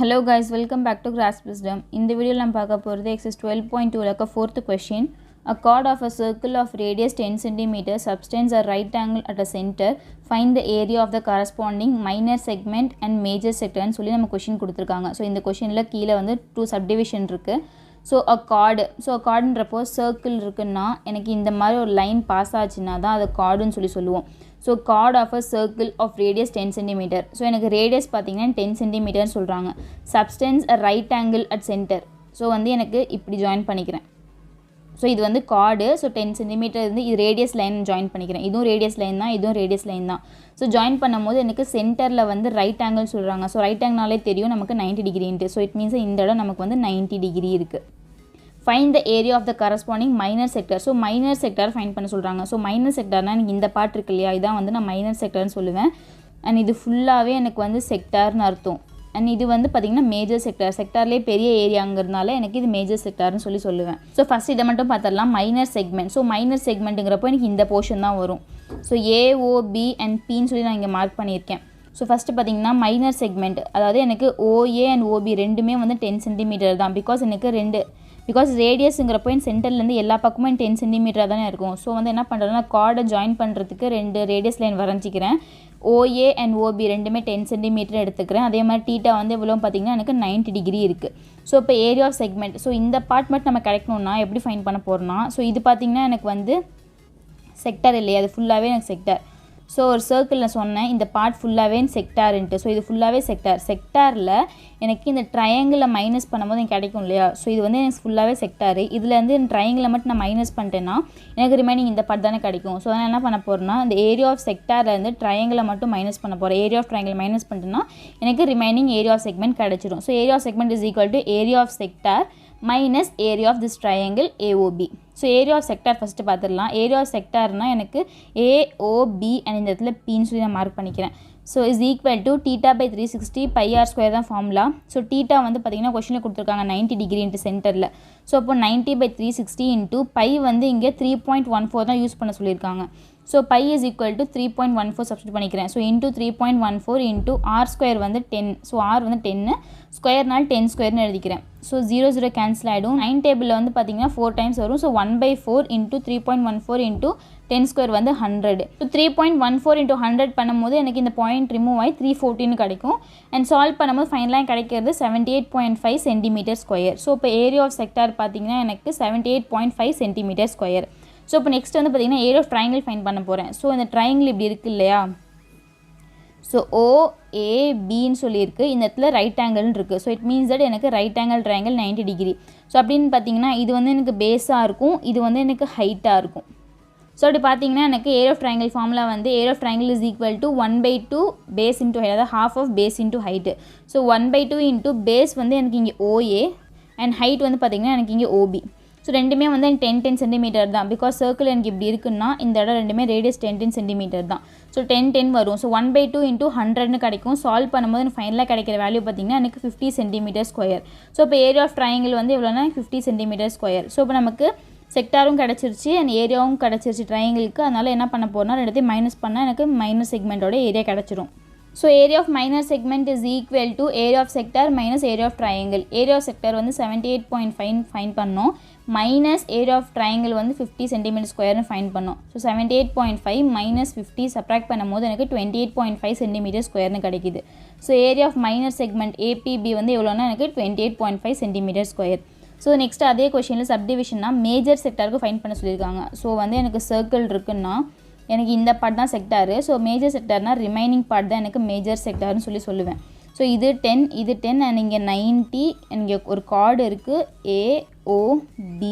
Hello guys, welcome back to Grasp Wisdom. In the video நம்ம பார்க்க போறது exercise 12.2 ல fourth question. A chord of a circle of radius 10 cm subtends a right angle at a center. Find the area of the corresponding minor segment and major sector ன்னு சொல்லி நம்ம question கொடுத்திருக்காங்க. So இந்த questionல கீழ வந்து two subdivision இருக்கு. So a chordன்றப்போ circle இருக்குன்னா எனக்கு இந்த மாதிரி ஒரு லைன் பாஸ் ஆச்சுன்னா தான் அது chordன்னு சொல்லுவோம். So chord of a circle of radius 10 cm. So எனக்கு radius பார்த்தீங்கன்னா 10 cm சொல்றாங்க. Subtends a right angle at center. So வந்து எனக்கு இப்படி ஜாயின் பண்ணிக்கிறேன். So இது வந்து chord. So 10 cm இருந்து இது radius line ஜாயின் பண்ணிக்கிறேன். இதுவும் radius line தான், இதுவும் radius line தான். So ஜாயின் பண்ணும்போது எனக்கு சென்டர்ல வந்து right angle சொல்றாங்க. So right angle நாலே தெரியும் நமக்கு 90 டிகிரி ன்ட்டு. So it means இந்த இடம் நமக்கு வந்து 90 டிகிரி இருக்கு. Find the area of the corresponding minor sector. So minor sector find பண்ண சொல்றாங்க. So minor sectorனா எனக்கு இந்த பார்ட் இருக்கு இல்லையா, இதான் வந்து நான் minor sectorன்னு சொல்லுவேன். and இது ஃபுல்லாவே எனக்கு வந்து செக்டார்னு அர்த்தம். and இது வந்து பாத்தீங்கன்னா மேஜர் செக்டார். செக்டார்லயே பெரிய ஏரியாங்கிறதுனால எனக்கு இது மேஜர் செக்டார்னு சொல்லுவேன். So first இத மட்டும் பார்த்தறலாம், மைனர் செக்மெண்ட். So மைனர் செக்மெண்ட்ங்கறப்போ எனக்கு இந்த போர்ஷன் தான் வரும். So A O B and P ன்னு சொல்லி நான் இங்க மார்க் பண்ணியிருக்கேன். So first பாத்தீங்கன்னா மைனர் செக்மெண்ட், அதாவது எனக்கு OA and OB ரெண்டுமே வந்து 10 cm தான். because ரேடியஸ்ங்கறப்போ இந்த சென்டர்ல இருந்து எல்லா பக்கமும் 10 cm தானே இருக்கும். சோ வந்து என்ன பண்றேன்னா கார்டை ஜாயின் பண்றதுக்கு ரெண்டு ரேடியஸ் லைன் வரைஞ்சிக்கிறேன். OA and OB ரெண்டுமே 10 cm எடுத்துக்கிறேன். அதே மாதிரி தீட்டா வந்து எவ்வளவு பாத்தீங்கன்னா எனக்கு 90 டிகிரி இருக்கு. சோ இப்போ ஏரியா ஆஃப் செக்மெண்ட். சோ இந்த பார்ட் மட்டும் நம்ம கிடைக்கணும்னா எப்படி ஃபைண்ட் பண்ண போறோம்னா, சோ இது பாத்தீங்கன்னா எனக்கு வந்து செக்டார் இல்லையா, அது ஃபுல்லாவே எனக்கு செக்டார். So ஒரு சர்க்கிள்ல சொன்னேன் இந்த பார்ட் ஃபுல்லாவே செக்டார் ன்ட்டு. சோ இது ஃபுல்லாவே செக்டார். செக்டார்ல எனக்கு இந்த ட்ரையாங்கிளை மைனஸ் பண்ணும்போது எனக்கு கிடைக்கும் இல்லையா, சோ இது வந்து எனக்கு ஃபுல்லாவே செக்டார். இதுல இருந்து இந்த ட்ரையாங்கிளை மட்டும் நான் மைனஸ் பண்ணிட்டேன்னா எனக்கு ரிமைனிங் இந்த பார்ட் தானே கிடைக்கும். சோ நான் என்ன பண்ண போறேன்னா இந்த ஏரியா ஆஃப் செக்டார்ல இருந்து ட்ரையாங்கிளை மட்டும் மைனஸ் பண்ண போறேன். ஏரியா ஆஃப் ட்ரையாங்கிள் மைனஸ் பண்ணிட்டேன்னா எனக்கு ரிமைனிங் ஏரியா ஆஃப் செக்மெண்ட் கிடைச்சிரும். So area of segment is equal to area of sector minus area of this triangle AOB. So area of sector first பார்த்திரலாம். area of sectorனா எனக்கு AOB and இந்த இடத்துல P ன்னு சொல்லி நான் mark பண்ணிக்கிறேன். So is equal to theta by 360 pi r square தான் formula. So theta வந்து பாத்தீங்கன்னா क्वेश्चनல கொடுத்திருக்காங்க 90 டிகிரி into சென்டர்ல. So அப்போ 90 by 360 into pi வந்து இங்க 3.14 தான் யூஸ் பண்ண சொல்லிருக்காங்க. So pi is equal to 3.14 substitute பண்ணிக்கிறேன். So into 3.14 into r square வந்து 10. So r வந்து 10, ஸ்கொயர்னால 10 ஸ்கொயர்னு எழுதிக்கிறேன். So 0 கேன்சல் ஆயிடும். 9 டேபிள்ல வந்து பாத்தீங்கன்னா 4 டைம்ஸ் வரும். So 1/4 into 3.14 into 10 ஸ்கொயர் வந்து 100. So 3.14 into 100 பண்ணும்போது எனக்கு இந்த பாயிண்ட் ரிமூவ் ஆகி 314 கிடைக்கும். and சால்வ் பண்ணும்போது ஃபைனலா கிடைக்கிறது 78.5 cm ஸ்கொயர். So இப்போ ஏரியா ஆஃப் செக்டார் பாத்தீங்கன்னா எனக்கு 78.5 cm ஸ்கொயர். So இப்போ நெக்ஸ்ட் வந்து பாத்தீங்கன்னா ஏரியா ஆஃப் ட்ரையாங்கிள் ஃபைண்ட் பண்ண போறேன். So இந்த ட்ரையாங்கிள் இப்படி இருக்கு இல்லையா, so OAB ன்னு சொல்லி இருக்கு. இந்த இடத்துல ரைட் ஆங்கிள் இருக்கு. so it means that எனக்கு right angle triangle 90 degree. so அப்படினு பாத்தீங்கன்னா இது வந்து எனக்கு பேஸா இருக்கும், இது வந்து எனக்கு ஹைட்டா இருக்கும். so அப்படி பாத்தீங்கன்னா எனக்கு ஏரியா ஆஃப் ட்ரையாங்கிள் ஃபார்முலா வந்து area of triangle is equal to 1/2 base into height, அதாவது half of base into height. so 1/2 into base வந்து எனக்கு இங்க OA and height வந்து பாத்தீங்கன்னா எனக்கு இங்க OB. so ரெண்டுமே வந்து 10 cm தான். because circle எனக்கு இப்படி இருக்குன்னா இந்த இடம் ரெண்டுமே ரேடியஸ் 10 cm தான். so 10 வரும். so 1/2 into 100 ன்னு கிடைக்கும். சால்வ் பண்ணும்போது ஃபைனலா கிடைக்கிற வேல்யூ பாத்தீங்கன்னா எனக்கு 50 cm ஸ்கொயர். so இப்போ ஏரியா ஆஃப் ட்ரையாங்கிள் வந்து எவ்வளவுனா 50 cm ஸ்கொயர். so இப்போ நமக்கு செக்டாரும் கிடைச்சிருச்சு and ஏரியாவும் கிடைச்சிருச்சு ட்ரையாங்கிளுக்கு. அதனால என்ன பண்ண போறோம்னா ரெண்டுத்தையும் மைனஸ் பண்ணா எனக்கு மைனர் செக்மெண்டோட ஏரியா கிடைச்சிரும். So area of minor segment is equal to area of sector minus area of triangle. Area of sector வந்து 78.5 find பண்ணோம், minus area of triangle வந்து 50 cm square னு find பண்ணோம். So 78.5 minus 50 subtract பண்ணும்போது எனக்கு 28.5 cm square னு கிடைக்குது. So area of minor segment APB வந்து எவ்வளவுனா எனக்கு 28.5 cm square. So next அதே questionல subdivisionனா major sectorக்கு find பண்ண சொல்லிருக்காங்க. So வந்து எனக்கு circle இருக்குன்னா எனக்கு இந்த பார்ட் தான் செக்டார். ஸோ மேஜர் செக்டார்னா ரிமைனிங் பார்ட் தான் எனக்கு மேஜர் செக்டார்னு சொல்லுவேன். ஸோ இது 10 அண்ட் இங்கே 90 இங்கே ஒரு கார்டு இருக்குது AOB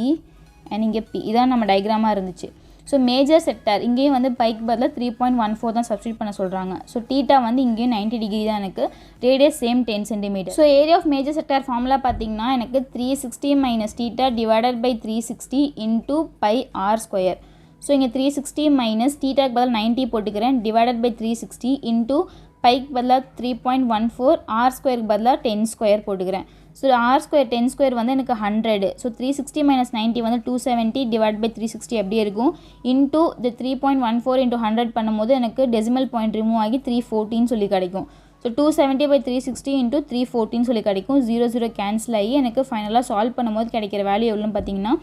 அண்ட் இங்கே P. இதான் நம்ம டயக்ராமாக இருந்துச்சு. ஸோ மேஜர் செக்டார் இங்கேயும் வந்து பைக்கு பதில் 3.14 தான் சப்ஸ்டிட்யூட் பண்ண சொல்கிறாங்க. ஸோ தீட்டா வந்து இங்கேயும் 90 டிகிரி தான் எனக்கு, radius same 10 cm. So area of major sector formula பார்த்தீங்கன்னா எனக்கு 360 minus theta divided by 360 into pi R square. So இங்கே 360 மைனஸ் தீட்டாக்கு பதில் 90 போட்டுக்கிறேன் டிவைடட் பை 360 இன்டூ பைக்கு பதிலாக 3.14 ஆர் ஸ்கொயருக்கு பதிலாக 10 ஸ்கொயர் போட்டுக்கிறேன். ஸோ ஆர் ஸ்கொயர் 10 ஸ்கொயர் வந்து எனக்கு 100. ஸோ 360 மைனஸ் 90 வந்து 270 டிவைட் பை 360 அப்படியே இருக்கும். இன்டூ இந்த 3.14 இன்டூ 100 பண்ணும்போது எனக்கு டெசிமல் பாயிண்ட் ரிமூவ் ஆகி 314 சொல்லி கிடைக்கும். ஸோ 270/360 into 314 சொல்லி கிடைக்கும். 0 கேன்சல் ஆகி எனக்கு ஃபைனலாக சால்வ் பண்ணும்போது கிடைக்கிற வேல்யூ எவ்வளோன்னு பார்த்தீங்கன்னா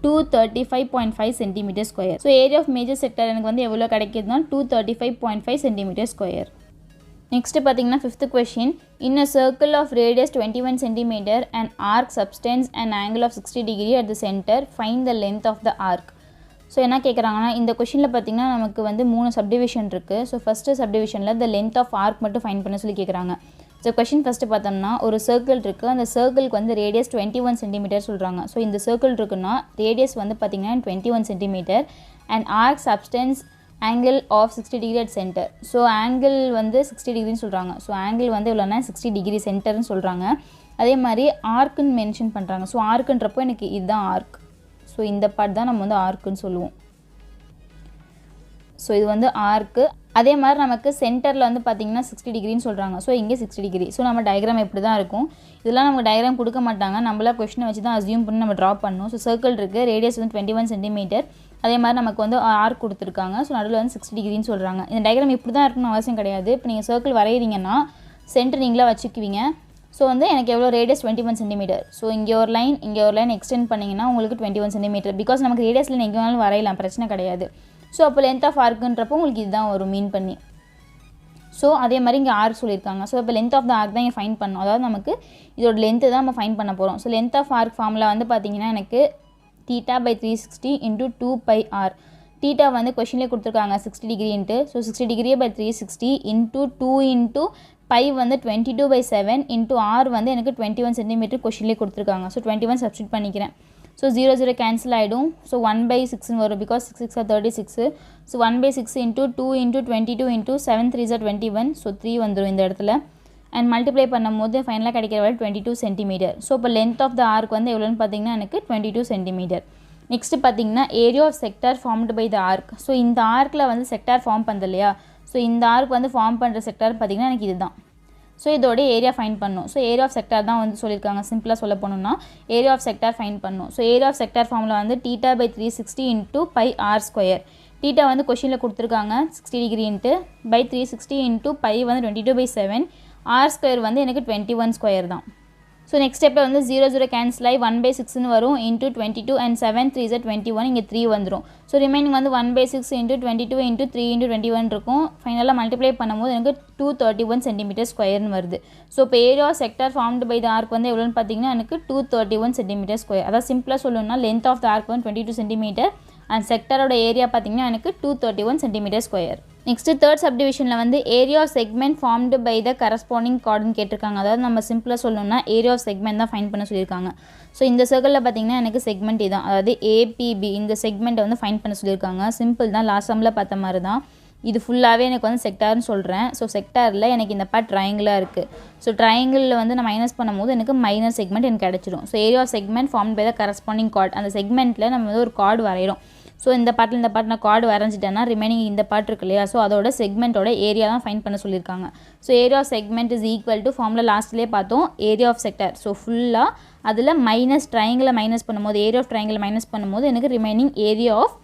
235.5 cm². So area of major sector எனக்கு வந்து எவ்வளோ கிடைக்கிதுன்னா 235.5 cm². நெக்ஸ்ட்டு பார்த்தீங்கன்னா 5th question. In a circle of radius 21 cm, an arc subtends an angle of 60 degree at the center. Find the length of the arc. So என்ன கேட்குறாங்கன்னா இந்த கொஷினில் பார்த்தீங்கன்னா நமக்கு வந்து 3 சப்டிவிஷன் இருக்குது. ஸோ ஃபஸ்ட்டு சப்டிவிஷனில் த லென்த் ஆஃப் ஆர்க் மட்டும் ஃபைண்ட் பண்ண சொல்லி கேட்குறாங்க. ஸோ கொஷின் ஃபஸ்ட்டு பார்த்தோம்னா ஒரு சர்க்கிள் இருக்குது. அந்த சர்க்கிளுக்கு வந்து ரேடியஸ் 21 cm சொல்கிறாங்க. ஸோ இந்த சர்க்கிள் இருக்குன்னா ரேடியஸ் வந்து பார்த்திங்கன்னா 21 cm and arc subtends angle of 60 degree at centre. So angle வந்து 60 டிகிரின்னு சொல்கிறாங்க. ஸோ ஆங்கிள் வந்து எவ்வளோனா 60 டிகிரி சென்டர்னு சொல்கிறாங்க. அதே மாதிரி ஆர்க்குன்னு மென்ஷன் பண்ணுறாங்க. ஸோ ஆர்க்குன்றப்போ எனக்கு இதுதான் ஆர்க். ஸோ இந்த பார்ட் தான் நம்ம வந்து ஆர்க்குன்னு சொல்லுவோம். ஸோ இது வந்து ஆர்க்கு. அதே மாதிரி நமக்கு சென்டரில் வந்து பார்த்திங்கன்னா 60 டிகிரின்னு சொல்கிறாங்க. ஸோ இங்கே 60 டிகிரி. ஸோ நம்ம டயக்ராம் எப்படி தான் இருக்கும். இதெல்லாம் நமக்கு டயக்ராம் கொடுக்க மாட்டாங்க. நம்மளா கொஸ்டினை வச்சு தான் அசியூம் பண்ணி நம்ம ட்ரா பண்ணணும். ஸோ சர்க்கிள் இருக்குது, ரேடியஸ் வந்து 21 cm. அதே மாதிரி நமக்கு வந்து ஆர்க் கொடுத்துருக்காங்க. ஸோ நடுவில் வந்து 60 டிகிரின்னு சொல்கிறாங்க. இந்த டயக்ராம் இப்படி தான் இருக்கணும்னு அவசியம் கிடையாது. இப்போ நீங்கள் சர்க்கிள் வரைகிறீங்கன்னா சென்டர் நீங்களாக வச்சுக்குவீங்க. ஸோ வந்து எனக்கு எவ்வளோ ரேடியஸ் 21 cm. ஸோ இங்கே ஒரு லைன் எக்ஸ்டெண்ட் பண்ணிங்கன்னா உங்களுக்கு 21 cm. பிகாஸ் நமக்கு ரேடியஸ் லைன் எங்கே வேணாலும் வரையலாம், பிரச்சனை கிடையாது. ஸோ அப்போ லென்த் ஆஃப் ஆர்க்குன்றப்போ உங்களுக்கு இதுதான் வரும் மீன் பண்ணி. ஸோ அதே மாதிரி இங்கே ஆர்க் சொல்லியிருக்காங்க. ஸோ இப்போ லென்த் ஆஃப் த ஆர்க் தான் இங்கே ஃபைன் பண்ணணும். அதாவது நமக்கு இதோட லென்த்து தான் நம்ம ஃபைன் பண்ண போகிறோம். ஸோ லென்த் ஆஃப் ஆர்க் ஃபார்மில் வந்து பார்த்திங்கன்னா எனக்கு θ/360 into 2πr. தீட்டா வந்து கொஷின்லேயே கொடுத்துருக்காங்க 60 டிகிரின்ட்டு. So 60 degree/360 into 2 into pi வந்து 22/7 into r வந்து எனக்கு 21 cm கொஷின்லேயே கொடுத்துருக்காங்க. ஸோ 21 சப்ஸ்டியூட் பண்ணிக்கிறேன். ஸோ 0 கேன்சல் ஆகிடும். ஸோ 1/6 வரும். Because 6 6 are 36. So 1/6 into 2 into 22 into 7 3 are 21. So 3 வந்துடும் இந்த இடத்துல. அண்ட் மல்டிப்ளை பண்ணும்போது ஃபைனலாக கிடைக்கிற வேல்யூ 22 cm. ஸோ இப்போ லென்த் ஆஃப் த ஆர்க் வந்து எவ்வளோன்னு பார்த்தீங்கன்னா எனக்கு 22 cm. நெக்ஸ்ட்டு பார்த்தீங்கன்னா area of sector formed by the arc. So இந்த ஆர்க்கில் வந்து செக்டார் ஃபார்ம் பண்ணுது இல்லையா. ஸோ இந்த ஆர்க் வந்து ஃபார்ம் பண்ணுற செக்டார் பார்த்தீங்கன்னா எனக்கு இதுதான். ஸோ இதோட ஏரியா ஃபைன் பண்ணணும். ஸோ ஏரியா ஆஃப் செக்டார் தான் வந்து சொல்லியிருக்காங்க. சிம்பிளாக சொல்ல போனோம்னா ஏரியா ஆஃப் செக்டார் ஃபைன் பண்ணணும். ஸோ ஏரியா ஆஃப் செக்டார் ஃபார்மில் வந்து θ/360 into πr². தீட்டா வந்து கொஷினில் கொடுத்துருக்காங்க 60 டிகிரின்ட்டு /360 into π வந்து 22/7. r² வந்து எனக்கு 21² தான். ஸோ நெக்ஸ்ட் ஸ்டெப்பில் வந்து 0 கேன்சல் ஆகி 1/6ன்னு வரும். into 22 and 7 3 are 21. இங்கே 3 வந்துடும். ஸோ ரிமைனிங் வந்து 1/6 into 22 into 3 into 21 இருக்கும். ஃபைனலாக மல்டிப்ளை பண்ணும்போது எனக்கு 231 cm² வருது. ஸோ இப்போ area sector formed by the arc வந்து எவ்வளோன்னு பார்த்தீங்கன்னா எனக்கு 231 cm². அதாவது சிம்பிளாக சொல்லணும்னா லென்த் ஆஃப் த ஆர்க் வந்து 22 cm அண்ட் செக்டரோட ஏரியா பார்த்தீங்கன்னா எனக்கு 231 cm². நெக்ஸ்ட்டு தேர்ட் சப்டிவிஷனில் வந்து area of segment formed by the corresponding கார்டுன்னு கேட்டிருக்காங்க. அதாவது நம்ம சிம்பிளாக சொல்லணும்னா ஏரியா ஆஃப் செக்மெண்ட் தான் ஃபைன் பண்ண சொல்லியிருக்காங்க. ஸோ இந்த சர்க்கிளில் பார்த்தீங்கன்னா எனக்கு செக்மெண்ட் இதுதான். அதாவது ஏபிபி இந்த செக்மெண்ட்டை வந்து ஃபைன் பண்ண சொல்லியிருக்காங்க. சிம்பிள் தான், லாஸ்ட் சம்மில் பார்த்த மாதிரி தான். இது ஃபுல்லாகவே எனக்கு வந்து செக்டார்னு சொல்கிறேன். ஸோ செக்டாரில் எனக்கு இந்த பார்ட் ட்ரையாங்கிளாக இருக்குது. ஸோ ட்ரையாங்கிளில் வந்து நான் மைனஸ் பண்ணும்போது எனக்கு மைனர் செக்மெண்ட் எனக்கு கிடச்சிடும். So area of segment formed by the corresponding chord. அந்த செக்மெண்ட்டில் நம்ம வந்து ஒரு கார்டு வரைகிறோம். ஸோ இந்த பார்ட்டில் நான் கார்டு வரைஞ்சிட்டேன்னா ரிமைனிங் இந்த பார்ட் இருக்கு இல்லையா. ஸோ அதோட செக்மெண்ட்டோட ஏரியா தான் ஃபைன் பண்ண சொல்லியிருக்காங்க. So area of segment is equal to formula லாஸ்ட்லேயே பார்த்தோம் ஏரியா ஆஃப் செக்டார். ஸோ ஃபுல்லாக அதில் ட்ரையாங்கிளை மைனஸ் பண்ணும்போது ஏரியா ஆஃப் ட்ரையாங்கிளை மைனஸ் பண்ணும்போது எனக்கு ரிமைனிங் ஏரியா ஆஃப்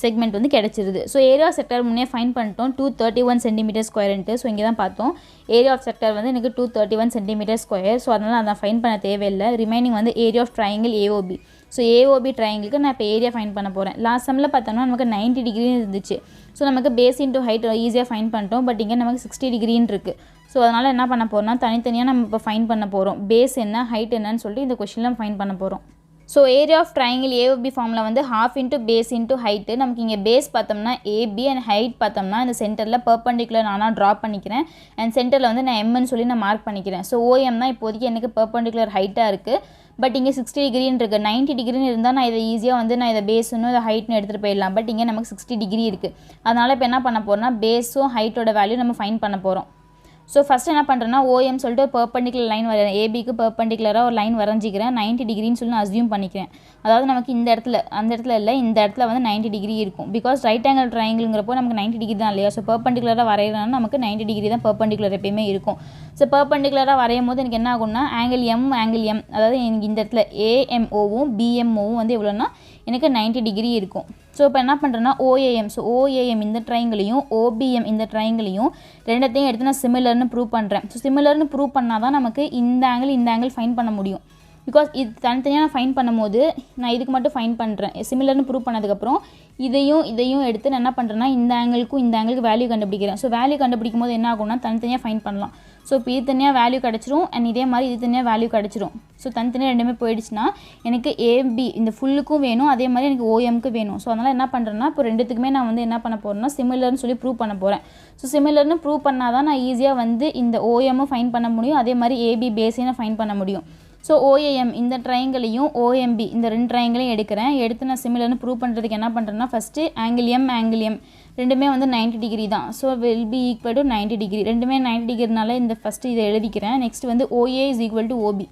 செக்மெண்ட் வந்து கிடச்சிருது. ஸோ ஏரியா ஆஃப் செக்டார் முன்னே ஃபைன் பண்ணிட்டோம் 231 cm². ஸோ இங்கே தான் பார்த்தோம் ஏரியா ஆஃப் செக்டார் வந்து எனக்கு 231 cm². ஸோ அதனால் அதை ஃபைன் பண்ண தேவையில்லை. ரிமைனிங் வந்து area of triangle AOB. So AOB ட்ரையாங்கிளுக்கு நான் இப்போ ஏரியா ஃபைன் பண்ண போகிறேன். லாஸ்ட் சம்மில் பார்த்தோம்னா நமக்கு 90 டிகிரின்னு இருந்துச்சு. ஸோ நமக்கு பேஸ் இன்ட்டு ஹைட் ஈஸியாக ஃபைன் பண்ணிட்டோம். பட் இங்கே நமக்கு 60 டிகிரின்னு இருக்குது. ஸோ அதனால் என்ன பண்ண போகிறோம்னா தனித்தனியாக நம்ம இப்போ ஃபைன் பண்ண போகிறோம். பேஸ் என்ன ஹைட் என்னன்னு சொல்லிட்டு இந்த கொஷினில் நம்ம ஃபைன் பண்ண போகிறோம். So area of triangle AOB ஃபார்மில் வந்து ½ into பேஸ் இன்ட்டு ஹைட்டு. நமக்கு இங்கே பேஸ் பார்த்தோம்னா ஏபி அண்ட் ஹைட் பார்த்தோம்னா இந்த சென்டரில் பர்பண்டிகுலர் நானாக ட்ரா பண்ணிக்கிறேன். அண்ட் சென்டரில் வந்து நான் எம்ன்னு சொல்லி நான் மார்க் பண்ணிக்கிறேன். ஸோ ஓஎம் தான் இப்போதைக்கு எனக்கு பர்பண்டிகுலர் ஹைட்டாக இருக்குது. பட் இங்கே 60 டிகிரின்னு இருக்குது. 90 டிகிரின்னு இருந்தால் நான் இதை ஈஸியாக வந்து நான் இதை பேஸுன்னு இதை ஹைட்னு எடுத்துகிட்டு போயிடலாம். பட் இங்கே நமக்கு 60 டிகிரி இருக்குது. அதனால் இப்போ என்ன பண்ண போகிறோம்னா பேஸும் ஹைட்டோட வேல்யூ நம்ம ஃபைன் பண்ண போகிறோம். ஸோ ஃபஸ்ட் என்ன பண்ணுறேன்னா ஓஎம் சொல்லிட்டு ஒரு பர்பண்டிகுலர் லைன் வரைகிறேன். ஏபிக்கு பர்பண்டிகுலராக ஒரு லைன் வரைஞ்சிக்கிறேன். 90 டிகிரின்னு சொல்லி நான் அஸ்யூம் பண்ணிக்கிறேன். அதாவது நமக்கு இந்த இடத்துல அந்த இடத்துல இல்லை, இந்த இடத்துல வந்து 90 டிகிரி இருக்கும். பிகாஸ் ரைட் ஆங்கிள் ட்ரையாங்கிள்ங்கிறப்போ நமக்கு 90 டிகிரி தான் இல்லையா. ஸோ பர்பண்டிகுலராக வரைகிறனா நமக்கு 90 டிகிரி தான் பர்பண்டிகுலர் எப்பயுமே இருக்கும். ஸோ பர்பண்டிகுலராக வரையும் போது எனக்கு என்ன ஆகும்னா ஆங்கிள் எம் அதாவது எனக்கு இந்த இடத்துல ஏஎம்ஓவும் பிஎம்ஓவும் வந்து எவ்வளோன்னா எனக்கு 90 டிகிரி இருக்கும். ஸோ இப்போ என்ன பண்ணுறேன்னா OAM, ஸோ OAM இந்த ட்ரையாங்கிளையும் OBM இந்த ட்ரையாங்கிளையும் ரெண்டத்தையும் எடுத்து நான் சிமிலர்னு ப்ரூவ் பண்ணுறேன். ஸோ சிமிலர்னு ப்ரூவ் பண்ணால் தான் நமக்கு இந்த ஆங்கிள் ஃபைன் பண்ண முடியும். பிகாஸ் இது தனித்தனியாக நான் ஃபைன் பண்ணும்போது நான் இதுக்கு மட்டும் ஃபைன் பண்ணுறேன். சிமிலர்னு ப்ரூவ் பண்ணதுக்கப்புறம் இதையும் எடுத்து நான் என்ன பண்ணுறேன்னா இந்த ஆங்கிளுக்கு வேல்யூ கண்டுபிடிக்கிறேன். ஸோ வேல்யூ கண்டுபிடிக்கும் போது என்ன ஆகும்னா தனித்தனியாக ஃபைன் பண்ணலாம். ஸோ இப்போ இது தனியாக வேல்யூ கிடச்சிரும் அண்ட் இதே மாதிரி இது தனியாக வேல்யூ கிடச்சிரும். ஸோ தனித்தனியாக ரெண்டுமே போயிடுச்சுன்னா எனக்கு AB இந்த ஃபுல்லுக்கும் வேணும், அதே மாதிரி எனக்கு OMக்கு வேணும். ஸோ அதனால் என்ன பண்ணுறேன்னா இப்போ ரெண்டுத்துக்குமே நான் வந்து என்ன பண்ண போகிறேன்னா சிமிலர்னு சொல்லி ப்ரூவ் பண்ண போகிறேன். ஸோ சிமிலர்னு ப்ரூவ் பண்ணால் தான் நான் ஈஸியாக வந்து இந்த OMமும் ஃபைன் பண்ண முடியும், அதே மாதிரி AB பேஸையும் நான் ஃபைன் பண்ண முடியும். ஸோ OAM இந்த ட்ரையாங்கிளையும் OMB இந்த ரெண்டு ட்ரையாங்கிளையும் எடுத்து நான் சிமிலர்னு ப்ரூவ் பண்ணுறதுக்கு என்ன பண்ணுறேன்னா ஃபஸ்ட்டு ஆங்கிள் M ரெண்டுமே வந்து 90 டிகிரி தான். So will be equal to 90 degree. ரெண்டுமே 90 டிகிரினால இந்த ஃபஸ்ட்டு இதை எழுதிக்கிறேன். நெக்ஸ்ட் வந்து OA is equal to OB.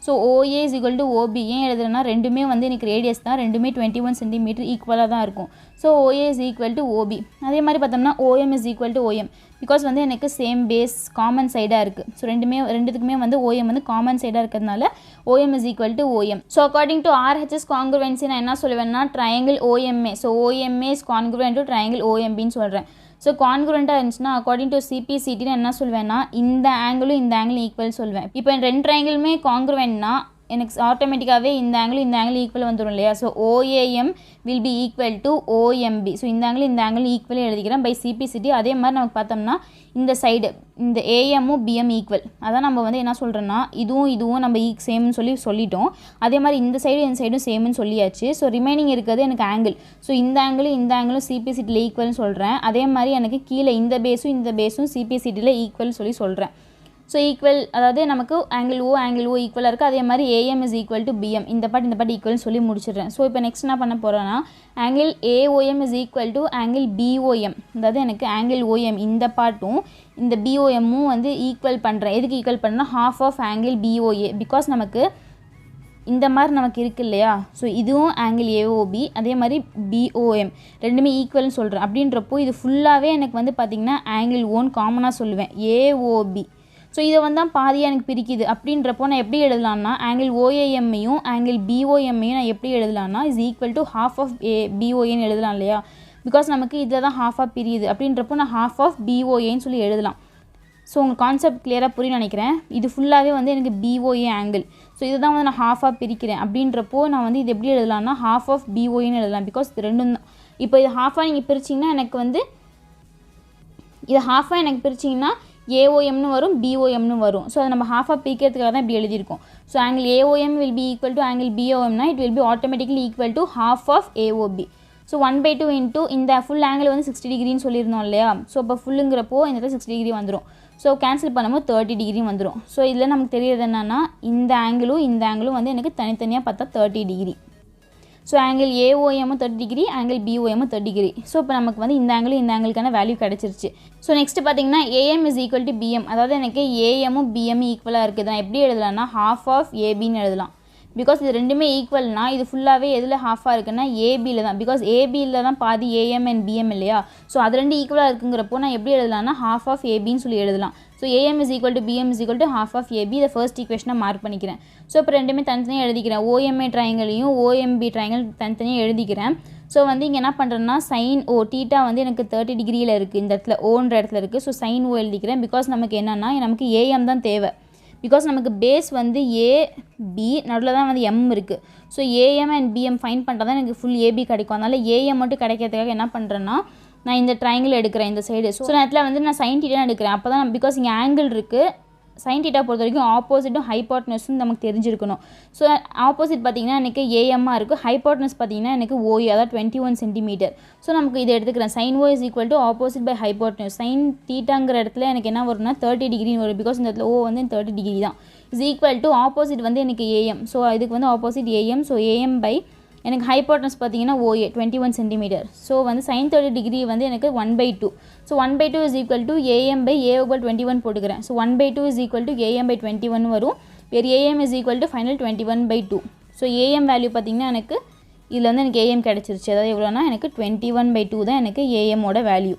So OA is equal to OB ஏன் எழுதுறேன்னா ரெண்டுமே வந்து எனக்கு ரேடியஸ் தான், ரெண்டுமே 21 சென்டிமீட்டர் ஈக்குவலாக தான் இருக்கும். So OA is equal to OB. அதே மாதிரி பார்த்தோம்னா OM is equal to OM because வந்து எனக்கு சேம் பேஸ் காமன் சைடாக இருக்குது. ஸோ ரெண்டுத்துக்குமே வந்து OM வந்து காமன் சைடாக இருக்கிறதுனால OM is equal to OM. So according to RHS congruency நான் என்ன சொல்லுவேன்னா triangle OMA. So OMA is congruent to triangle OMBன்னு சொல்கிறேன். ஸோ கான்குரண்ட்டாக இருந்துச்சுன்னா அக்கார்டிங் டு CPCT நான் என்ன சொல்வேன்னா இந்த ஆங்கிளும் ஈக்குவல் சொல்வேன். இப்போ ரெண்டு ட்ரையாங்கிளுமே கான்குரண்ட்னா எனக்கு ஆட்டோமேட்டிக்காகவே இந்த ஆங்கிள் ஈக்குவல் வந்துடும் இல்லையா. So OAM will be equal to OMB. So இந்த ஆங்கிள் ஈக்குவலே எழுதிக்கிறேன் பை CPCT. அதே மாதிரி நமக்கு பார்த்தோம்னா இந்த சைடு இந்த AMமும் BM ஈக்குவல். அதான் நம்ம வந்து என்ன சொல்கிறோன்னா இதுவும் நம்ம சேம்னு சொல்லிட்டோம். அதே மாதிரி இந்த சைடும் சேம்னு சொல்லியாச்சு. ஸோ ரிமைனிங் இருக்கிறது எனக்கு ஆங்கிள். ஸோ இந்த ஆங்கிளும் CPCTயில் ஈக்குவல்னு சொல்கிறேன். அதே மாதிரி எனக்கு கீழே இந்த பேஸும் CPCTயில் ஈக்குவல் சொல்கிறேன். ஸோ ஈக்குவல் அதாவது நமக்கு ஆங்கிள் O ஈக்குவலாக இருக்குது. அதே மாதிரி AM is equal to BM இந்த பாட்டு ஈக்குவல்னு சொல்லி முடிச்சிடுறேன். ஸோ இப்போ நெக்ஸ்ட் என்ன பண்ண போகிறேன்னா angle AOM is equal to angle BOM. அதாவது எனக்கு ஆங்கிள் OM இந்த பாட்டும் இந்த BOMமும் வந்து ஈக்குவல் பண்ணுறேன். எதுக்கு ஈக்குவல் பண்ணுறேன்னா half of angle BOA. Because நமக்கு இந்த மாதிரி நமக்கு இருக்குது இல்லையா. ஸோ இதுவும் ஆங்கிள் AOB அதே மாதிரி BOM ரெண்டுமே ஈக்குவல்னு சொல்கிறேன். அப்படின்றப்போ இது ஃபுல்லாகவே எனக்கு வந்து பார்த்திங்கன்னா ஆங்கிள் ON காமனாக சொல்லுவேன் AOB. ஸோ இதை வந்து தான் பாதியாக எனக்கு பிரிக்குது. அப்படின்றப்போ நான் எப்படி எழுதலான்னா ஆங்கிள் OAMமையும் ஆங்கிள் BOMமையும் நான் எப்படி எழுதலான்னா is equal to half of BOAன்னு எழுதலாம் இல்லையா. பிகாஸ் நமக்கு இதில் தான் ஹாஃப் ஆஃப் பிரியுது. அப்படின்றப்போ நான் ஹாஃப் ஆஃப் BOAன்னு சொல்லி எழுதலாம். ஸோ உங்கள் கான்செப்ட் கிளியராக புரியும் நினைக்கிறேன். இது ஃபுல்லாகவே வந்து எனக்கு BOA ஆங்கிள். ஸோ இதை தான் வந்து நான் ஹாஃப் ஆஃப் பிரிக்கிறேன். அப்படின்றப்போ நான் வந்து இது எப்படி எழுதலாம்னா ஹாஃப் ஆஃப் BOAன்னு எழுதலாம். பிகாஸ் இது ரெண்டும் தான். இப்போ இது ஹாஃபாக நீங்கள் பிரிச்சிங்கன்னா எனக்கு வந்து இது ஹாஃபாக எனக்கு பிரிச்சிங்கன்னா AOMனு வரும் BOMனு வரும். ஸோ அதை நம்ம ஹாஃபாக பிரிக்கிறதுக்காக தான் இப்படி எழுதியிருக்கோம். So angle AOM will be equal to angle BOMனா it will be automatically equal to half of AOB. So 1/2 into இந்த ஃபுல் ஆங்கிள் வந்து 60 டிகிரின்னு சொல்லியிருந்தோம் இல்லையா. ஸோ இப்போ ஃபுல்லுங்கிறப்போ இந்த இடத்துல 60 டிகிரி வந்துடும். ஸோ கேன்சல் பண்ணும்போது 30 டிகிரி வந்துடும். ஸோ இதில் நமக்கு தெரியுது என்னென்னா இந்த ஆங்கிளும் வந்து எனக்கு தனித்தனியாக பார்த்தா 30 டிகிரி. ஸோ ஆங்கிள் AOMமும் 30 டிகிரி ஆங்கிள் BOMமும் 30 டிகிரி. ஸோ இப்போ நமக்கு வந்து இந்த ஆங்கிளுக்கான வேல்யூ கிடச்சிருச்சு. ஸோ நெக்ஸ்ட் பார்த்தீங்கன்னா AM is equal to BM. அதாவது எனக்கு AMமும் BMமும் ஈக்குவலாக இருக்குது. நான் எப்படி எழுதலாம்னா ஹாஃப் ஆஃப் ABன்னு எழுதலாம். பிகாஸ் இது ரெண்டுமே ஈக்குவல்னா இது ஃபுல்லாகவே எதில் ஹாஃபாக இருக்குன்னா ABயில் தான். பிகாஸ் ABயில் தான் பாதி AM அண்ட் BM இல்லையா. ஸோ அது ரெண்டு ஈக்குவலாக இருக்குங்கிறப்போ நான் எப்படி எழுதலாம்னா ஹாஃப் ஆஃப் ABன்னு சொல்லி எழுதலாம். So AM is equal to BM is equal to half of AB. இதை ஃபர்ஸ்ட் ஈக்குவேஷனை மார்க் பண்ணிக்கிறேன். ஸோ இப்போ ரெண்டுமே தனித்தனியாக எழுதிக்கிறேன். OMA ட்ரையாங்கிளையும் OMB ட்ரையாங்கிள் தனித்தனியாக எழுதிக்கிறேன். ஸோ வந்து இங்கே என்ன பண்ணுறேன்னா சைன் O தீட்டா வந்து எனக்கு 30 டிகிரியில் இருக்குது. இந்த இடத்துல ஓன்ற இடத்துல இருக்குது. ஸோ சைன் O எழுதிக்கிறேன். பிகாஸ் நமக்கு என்னென்னா நமக்கு AM தான் தேவை. பிகாஸ் நமக்கு பேஸ் வந்து AB நடுவில் தான் வந்து M இருக்குது. So AM and BM fine பண்ணுறது தான் எனக்கு ஃபுல் AB கிடைக்கும். அதனால் AM மட்டும் கிடைக்கிறதுக்காக என்ன பண்ணுறேன்னா நான் இந்த ட்ரையாங்கிள் எடுக்கிறேன் இந்த சைடு. ஸோ நேரத்தில் வந்து நான் சைன் தீட்டா எடுக்கிறேன். அப்போ தான் பிகாஸ் இங்கே ஆங்கிள் இருக்குது. சைன் தீட்டா பொறுத்த வரைக்கும் ஆப்போசிட்டும் ஹைபாட்னஸும் நமக்கு தெரிஞ்சிருக்கணும். ஸோ ஆப்போசிட் பார்த்திங்கன்னா எனக்கு AMமாக இருக்குது. ஹைபாட்னஸ் பார்த்திங்கன்னா எனக்கு OA அதாவது 21 சென்டிமீட்டர். ஸோ நமக்கு இதை எடுத்துக்கிறேன். Sine O is equal to opposite by hypotenuse. Sine தீட்டாங்கிற இடத்துல எனக்கு என்ன வரும்னா 30 டிகிரின்னு வரும். பிகாஸ் இந்த இடத்துல O வந்து 30 டிகிரி தான். இஸ் ஈக்குவல் டு ஆப்போசிட் வந்து எனக்கு AM. ஸோ இதுக்கு வந்து opposite AM. So AM by எனக்கு ஹைபாட்னஸ் பார்த்தீங்கன்னா OA 21 சென்டிமீட்டர். ஸோ வந்து சைன் 30 டிகிரி வந்து எனக்கு 1/2. So 1/2 is equal to AM by A/21 போட்டுக்கிறேன். So 1/2 is equal to AM by 21 வரும். வேறு AM is equal to final 21/2. So AM value பார்த்திங்கன்னா எனக்கு இதில் வந்து எனக்கு AM கிடச்சிருச்சு. அதாவது எவ்வளோனா எனக்கு 21/2 தான் எனக்கு AMோட வேல்யூ.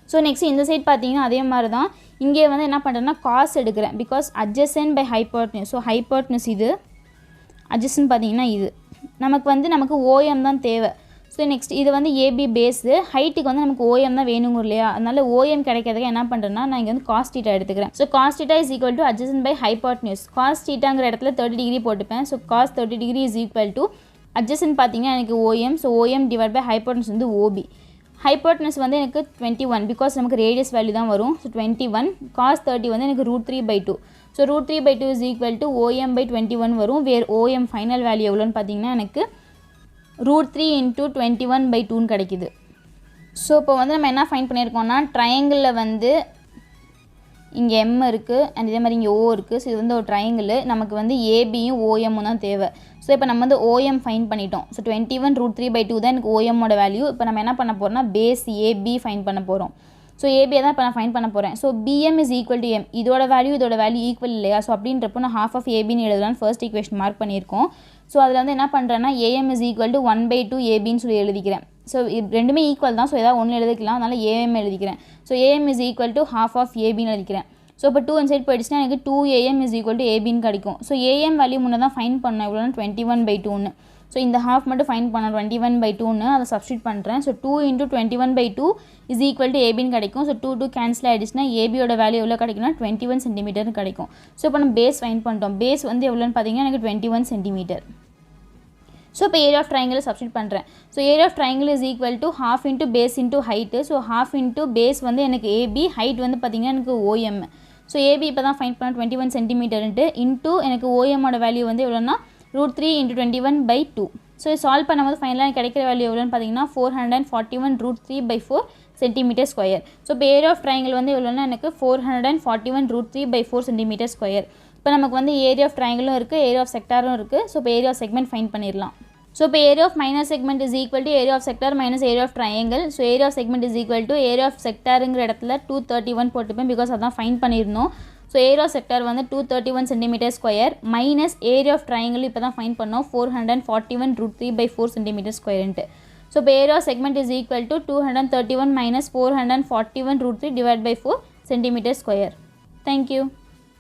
ஸோ நெக்ஸ்ட் இந்த சைட் பார்த்தீங்கன்னா அதே மாதிரி தான். இங்கே வந்து என்ன பண்ணுறேன்னா காஸ் எடுக்கிறேன். Because adjacent by hypotenuse. So hypotenuse இது, அட்ஜசன்ட் பார்த்தீங்கன்னா இது. நமக்கு OM தான் தேவை. ஸோ நெக்ஸ்ட் இது வந்து AB பேஸு, ஹைட்டுக்கு வந்து நமக்கு OM தான் வேணுங்க இல்லையா, அதனால OM கிடைக்கிறதுக்கு என்ன பண்ணுறேன்னா நான் இங்கே வந்து cos θ எடுத்துக்கிறேன். So cos θ is equal to adjacent by hypotenuse. cos θங்கிற இடத்துல 30 டிகிரி போட்டுப்பேன். So cos 30 degree is equal to adjacent பார்த்தீங்கன்னா எனக்கு OM. So OM divide by hypotenuse வந்து OB. hypotenuse வந்து எனக்கு 21 பிகாஸ் நமக்கு ரேடியஸ் வேல்யூ தான் வரும். ஸோ 21 cos 30 வந்து எனக்கு √3/2. So √3/2 is equal to OM/21 வரும். வேர் OM ஃபைனல் வேல்யூ எவ்வளோன்னு பார்த்தீங்கன்னா எனக்கு √3 × 21/2 கிடைக்குது. ஸோ இப்போ வந்து நம்ம என்ன ஃபைண்ட் பண்ணியிருக்கோம்னா ட்ரையாங்கிளில் வந்து இங்கே M இருக்குது அண்ட் இதே மாதிரி இங்கே O இருக்குது. ஸோ இது வந்து ஒரு ட்ரையாங்கிள், நமக்கு வந்து ABயும் OMம் தான் தேவை. ஸோ இப்போ நம்ம வந்து OM ஃபைண்ட் பண்ணிட்டோம். ஸோ 21 √3/2 தான் எனக்கு OMோட வேல்யூ. இப்போ நம்ம என்ன பண்ண போகிறோம்னா பேஸ் AB ஃபைண்ட் பண்ண போகிறோம். ஸோ ஏபியை தான் இப்போ நான் ஃபைண்ட் பண்ண போகிறேன். So BM is equal to M, இதோட வேல்யூ ஈக்குவல் இல்லையா. ஸோ அப்படின்றப்போ நான் half of ABன்னு எழுதலான்னு ஃபர்ஸ்ட் ஈக்குவேஷன் மார்க் பண்ணியிருக்கோம். ஸோ அதில் வந்து என்ன பண்ணுறேன்னா AM இஸ் ஈக்குவல் டு 1/2 ABன்னு சொல்லி எழுதிக்கிறேன். ஸோ ரெண்டுமே ஈக்குவல் தான். ஸோ ஏதாவது ஒன்று எழுதிக்கலாம், அதனால் AM எழுதிக்கிறேன். So AM is equal to half of ABன்னு எழுதிக்கிறேன். ஸோ இப்போ 2 இன்சைட் போயிடுச்சுன்னா எனக்கு 2AM இஸ் ஈக்குவல் டு ABன்னு கிடைக்கும். ஸோ AM வேல்யூ முன்னே தான் ஃபைண்ட் பண்ணேன், எவ்வளோனா 21/2ன்னு. ஸோ இந்த ஹாஃப் மட்டும் ஃபைண்ட் பண்ண 21/2ன்னு அதை சப்ஸ்டியூட் பண்ணுறேன். ஸோ 2 × 21/2 இஸ் ஈக்குவல் டு ABன்னு கிடைக்கும். ஸோ 2 கேன்சல் ஆகிடுச்சுன்னா ABயோட வேல்யூ எவ்வளோ கிடைக்கும்னா 21 சென்டிமீட்டர்னு கிடைக்கும். ஸோ இப்போ நம்ம பேஸ் ஃபைண்ட் பண்ணிட்டோம். பேஸ் வந்து எவ்வளோன்னு பார்த்தீங்கன்னா எனக்கு 21 சென்டிமீட்டர். ஸோ இப்போ ஏரியா ஆஃப் ட்ரையாங்கிள் சப்ஸ்டியூட் பண்ணுறேன். So area of triangle is equal to half × base × height. So half × base வந்து எனக்கு AB, ஹைட் வந்து பார்த்திங்கன்னா எனக்கு OM. ஸோ AB இப்போ தான் ஃபைண்ட் பண்ண 21 சென்டிமீட்டர்ன்ட்டு இன்ட்டு எனக்கு OMோட வேல்யூ வந்து எவ்வளோனா √3 × 21/2. ஸோ சால்வ் பண்ணும்போது ஃபைனலாக கிடைக்கிற வேல்யூ எவ்வளோன்னு பார்த்தீங்கன்னா 441 √3/4 சென்டிமீட்டர் ஸ்கொயர். ஸோ இப்போ ஏரியா ஆஃப் ட்ரையாங்கிள் வந்து எவ்வளோனா எனக்கு 441 √3/4 சென்டிமீட்டர் ஸ்கொயர். இப்போ நமக்கு வந்து ஏரியா ஆஃப் ட்ரையாங்கிளும் இருக்குது, ஏரியா ஆஃப் செக்டாரும் இருக்குது. ஸோ இப்போ ஏரியா ஆஃப் செக்மெண்ட் ஃபைண்ட் பண்ணிடலாம். ஸோ இப்போ area of minor segment is equal to area of sector minus area of triangle. So area of segment is equal to area of செக்டாருங்கிற இடத்துல 231 போட்டுப்பேன் because அதான் find பண்ணியிருந்தோம். So area of sector வந்து 231 centimetre square minus area of triangle இப்போ தான் find பண்ணோம் 441 √3/4 centimetre ஸ்கொயர்ன்ட்டு. ஸோ இப்போ area of segment is equal to 231 - 441 √3 / 4 centimetre square. Thank you.